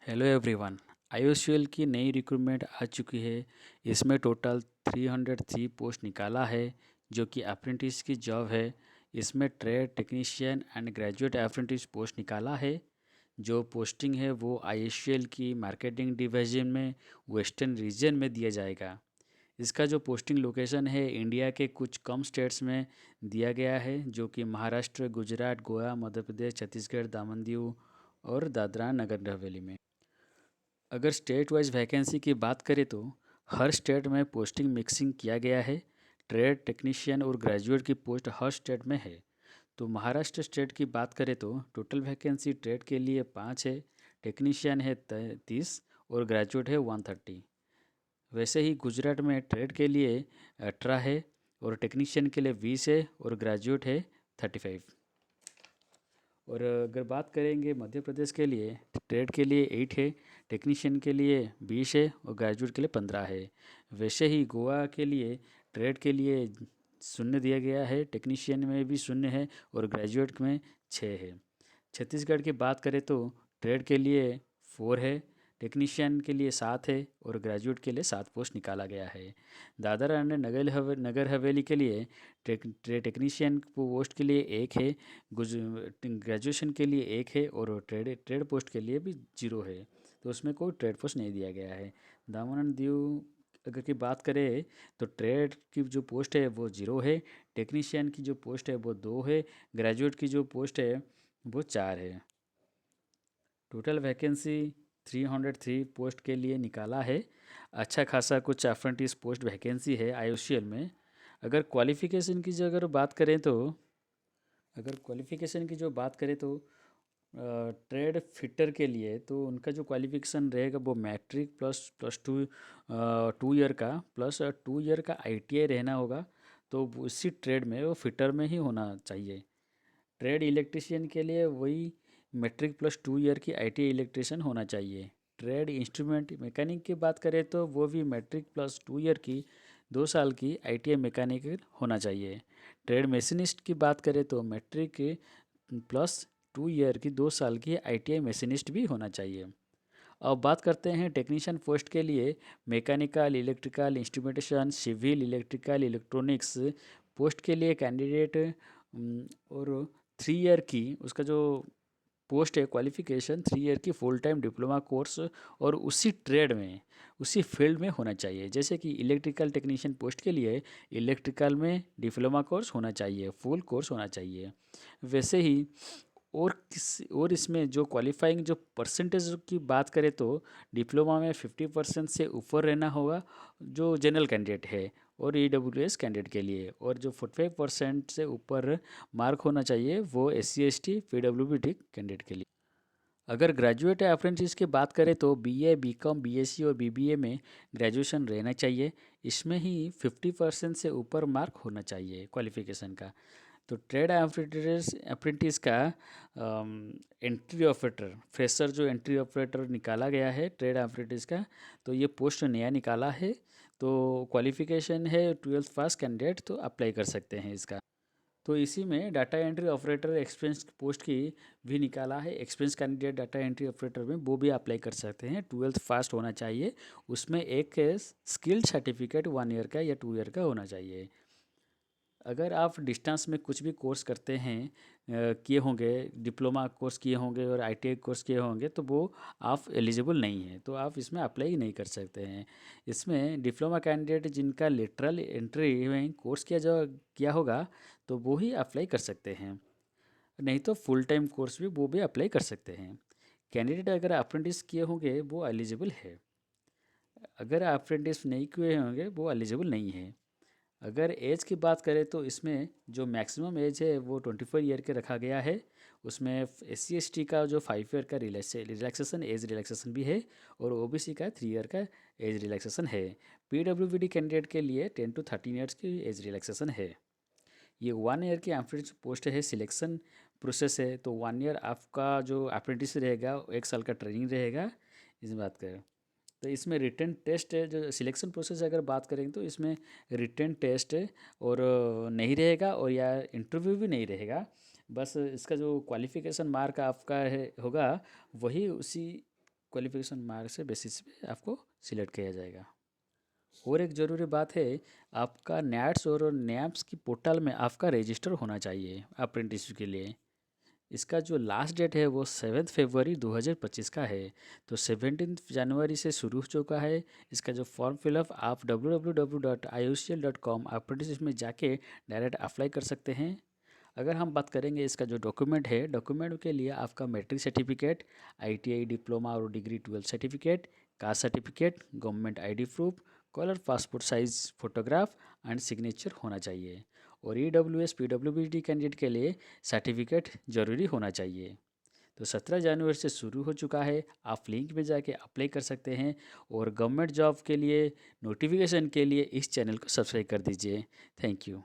Hello everyone. IOCL की नई recruitment आ चुकी है। इसमें टोटल 303 पोस्ट निकाला है जो कि अप्रेंटिस की जॉब है। इसमें trade technician and graduate apprentice post निकाला है। जो पोस्टिंग है वो आईओसीएल की मार्केटिंग डिवीजन में वेस्टर्न रीजन में दिया जाएगा। इसका जो पोस्टिंग लोकेशन है इंडिया के कुछ कम स्टेट्स में दिया गया है जो कि महाराष्ट्र, गुजरात, गोवा, मध्य प्रदेश, छत्तीसगढ़, दामन दीव और दादरा नगर हवेली में। अगर स्टेट वाइज वैकेंसी की बात करें तो हर स्टेट में पोस्टिंग मिक्सिंग किया गया है। ट्रेड टेक्नीशियन और ग्रेजुएट की पोस्ट हर स्टेट में है। तो महाराष्ट्र स्टेट की बात करें तो टोटल वैकेंसी ट्रेड के लिए 5 है, टेक्नीशियन है 30 और ग्रेजुएट है 130। वैसे ही गुजरात में ट्रेड के लिए 18 है और टेक्नीशियन के लिए 20 है और ग्रेजुएट है 35। और अगर बात करेंगे मध्य प्रदेश के लिए ट्रेड के लिए 8 है, टेक्नीशियन के लिए 20 है और ग्रेजुएट के लिए 15 है। वैसे ही गोवा के लिए ट्रेड के लिए शून्य दिया गया है, टेक्नीशियन में भी शून्य है और ग्रेजुएट में 6 है। छत्तीसगढ़ की बात करें तो ट्रेड के लिए 4 है, टेक्नीशियन के लिए 7 है और ग्रेजुएट के लिए 7 पोस्ट निकाला गया है। दादरा एंड नगर हवेली के लिए टेक्नीशियन पोस्ट के लिए 1 है, ग्रेजुएशन के लिए 1 है और ट्रेड ट्रेड पोस्ट के लिए भी 0 है। तो उसमें कोई ट्रेड पोस्ट नहीं दिया गया है। दामन एंड दीव अगर की बात करें तो ट्रेड की जो पोस्ट है वो 0 है, टेक्नीशियन की जो पोस्ट है वो 2 है, ग्रेजुएट की जो पोस्ट है वो 4 है। टोटल वैकेंसी 303 पोस्ट के लिए निकाला है। अच्छा खासा कुछ अप्रेंटिस पोस्ट वैकेंसी है आईओसीएल में। अगर क्वालिफ़िकेशन की जो अगर बात करें तो अगर क्वालिफ़िकेशन की जो बात करें तो ट्रेड फिटर के लिए तो उनका जो क्वालिफ़िकेशन रहेगा वो matric plus plus two 2 year का प्लस 2 ईयर का आईटीआई रहना होगा। तो उसी ट्रेड में वो फिटर में ही होना चाहिए। ट्रेड इलेक्ट्रिशियन के लिए वही मैट्रिक प्लस 2 ईयर की आईटीआई इलेक्ट्रिशियन होना चाहिए। ट्रेड इंस्ट्रूमेंट मैकेनिक की बात करें तो वो भी मैट्रिक प्लस 2 ईयर की 2 साल की आईटीआई मैकेनिक होना चाहिए। ट्रेड मशीनिस्ट की बात करें तो मैट्रिक प्लस 2 ईयर की 2 साल की आईटीआई मशीनिस्ट भी होना चाहिए। अब बात करते हैं टेक्नीशियन पोस्ट के लिए। Mechanical, electrical, instrumentation, civil, electrical, electronics post के लिए कैंडिडेट और 3 ईयर की उसका जो पोस्ट है क्वालिफिकेशन 3 ईयर की फुल टाइम डिप्लोमा कोर्स और उसी ट्रेड में उसी फील्ड में होना चाहिए। जैसे कि इलेक्ट्रिकल टेक्नीशियन पोस्ट के लिए इलेक्ट्रिकल में डिप्लोमा कोर्स होना चाहिए, फुल कोर्स होना चाहिए। वैसे ही और इसमें जो क्वालिफाइंग जो परसेंटेज की बात करें तो डिप्लोमा में 50% से ऊपर रहना होगा जो जनरल कैंडिडेट है और ईडब्ल्यूएस कैंडिडेट के लिए, और जो 45% से ऊपर मार्क होना चाहिए वो SC ST PWD कैंडिडेट के लिए। अगर ग्रेजुएट या अप्रेंटिस की बात करें तो बीए, बीकॉम, बीएससी और बीबीए में ग्रेजुएशन रहना चाहिए। इसमें ही 50% से ऊपर मार्क होना चाहिए क्वालिफिकेशन का। तो ट्रेड अप्रेंटिस अप्रेंटिस का एंट्री ऑपरेटर फ्रेशर जो एंट्री ऑपरेटर निकाला गया है ट्रेड अप्रेंटिस का, तो ये पोस्ट नया निकाला है। तो क्वालिफिकेशन है 12th पास कैंडिडेट तो अप्लाई कर सकते हैं इसका। तो इसी में data entry operator experience post की भी निकाला है। Experience candidate data entry operator में वो भी अप्लाई कर सकते हैं। 12th पास होना चाहिए। उसमें एक स्किल्ड सर्टिफिकेट 1 ईयर का या 2 ईयर का होना चाहिए। अगर आप डिस्टेंस में कुछ भी कोर्स करते हैं किए होंगे, डिप्लोमा कोर्स किए होंगे और आईटीआई कोर्स किए होंगे तो वो आप एलिजिबल नहीं हैं, तो आप इसमें अप्लाई ही नहीं कर सकते हैं। इसमें डिप्लोमा कैंडिडेट जिनका लेटरल एंट्री में कोर्स किया होगा तो वो ही अप्लाई कर सकते हैं, नहीं तो फुल टाइम कोर्स भी वो भी अप्लाई कर सकते हैं। कैंडिडेट अगर अप्रेंटिस किए होंगे वो एलिजिबल है, अगर अप्रेंटिस नहीं किए होंगे वो एलिजिबल नहीं है। अगर एज की बात करें तो इसमें जो मैक्सिमम एज है वो 24 ईयर के रखा गया है। उसमें SC ST का जो 5 ईयर का रिलैक्सेशन एज रिलैक्सेशन भी है और OBC का 3 ईयर का एज रिलैक्सेशन है। PWD कैंडिडेट के लिए 10 to 13 ईयर्स की एज रिलैक्सेशन है। ये 1 ईयर की अप्रेंटिस पोस्ट है, सिलेक्शन प्रोसेस है। तो 1 ईयर आपका जो अप्रेंटिस रहेगा 1 साल का ट्रेनिंग रहेगा। इस बात करें तो इसमें रिटन टेस्ट है, जो सिलेक्शन प्रोसेस अगर बात करेंगे तो इसमें रिटन टेस्ट और नहीं रहेगा और या इंटरव्यू भी नहीं रहेगा। बस इसका जो क्वालिफिकेशन मार्क आपका है होगा वही उसी क्वालिफिकेशन मार्क से बेसिस पे आपको सिलेक्ट किया जाएगा। और एक ज़रूरी बात है, आपका नैट्स और नैप्स की पोर्टल में आपका रजिस्टर होना चाहिए अप्रेंटिसशिप के लिए। इसका जो लास्ट डेट है वो 7 फरवरी 2025 का है। तो 17 जनवरी से शुरू हो चुका है। इसका जो फॉर्म फिलअप आप www.iucl.com अप्रेंटिसशिप में जाके डायरेक्ट अप्लाई कर सकते हैं। अगर हम बात करेंगे इसका जो डॉक्यूमेंट है, डॉक्यूमेंट के लिए आपका मैट्रिक सर्टिफिकेट, आईटीआई डिप्लोमा और degree 12 certificate, caste certificate, government ID proof, colour passport size photograph and signature होना चाहिए। और ईडब्ल्यूएस पीडब्ल्यूबीडी कैंडिडेट के लिए सर्टिफिकेट जरूरी होना चाहिए। तो 17 जनवरी से शुरू हो चुका है। आप लिंक में जाके अप्लाई कर सकते हैं। और गवर्नमेंट जॉब के लिए नोटिफिकेशन के लिए इस चैनल को सब्सक्राइब कर दीजिए। Thank you.